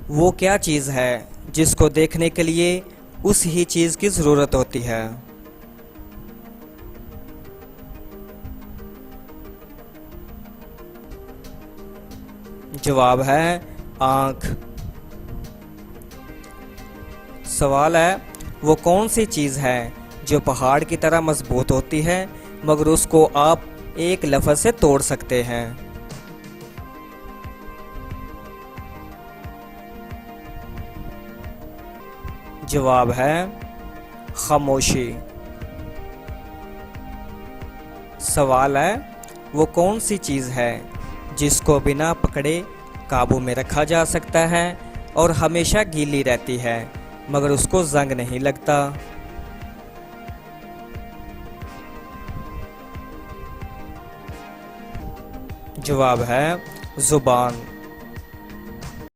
वो क्या चीज़ है जिसको देखने के लिए उस ही चीज़ की ज़रूरत होती है? जवाब है आँख। सवाल है, वो कौन सी चीज़ है जो पहाड़ की तरह मजबूत होती है मगर उसको आप एक लफ्ज़ से तोड़ सकते हैं? जवाब है खामोशी। सवाल है, वो कौन सी चीज़ है जिसको बिना पकड़े काबू में रखा जा सकता है और हमेशा गीली रहती है मगर उसको जंग नहीं लगता? जवाब है जुबान।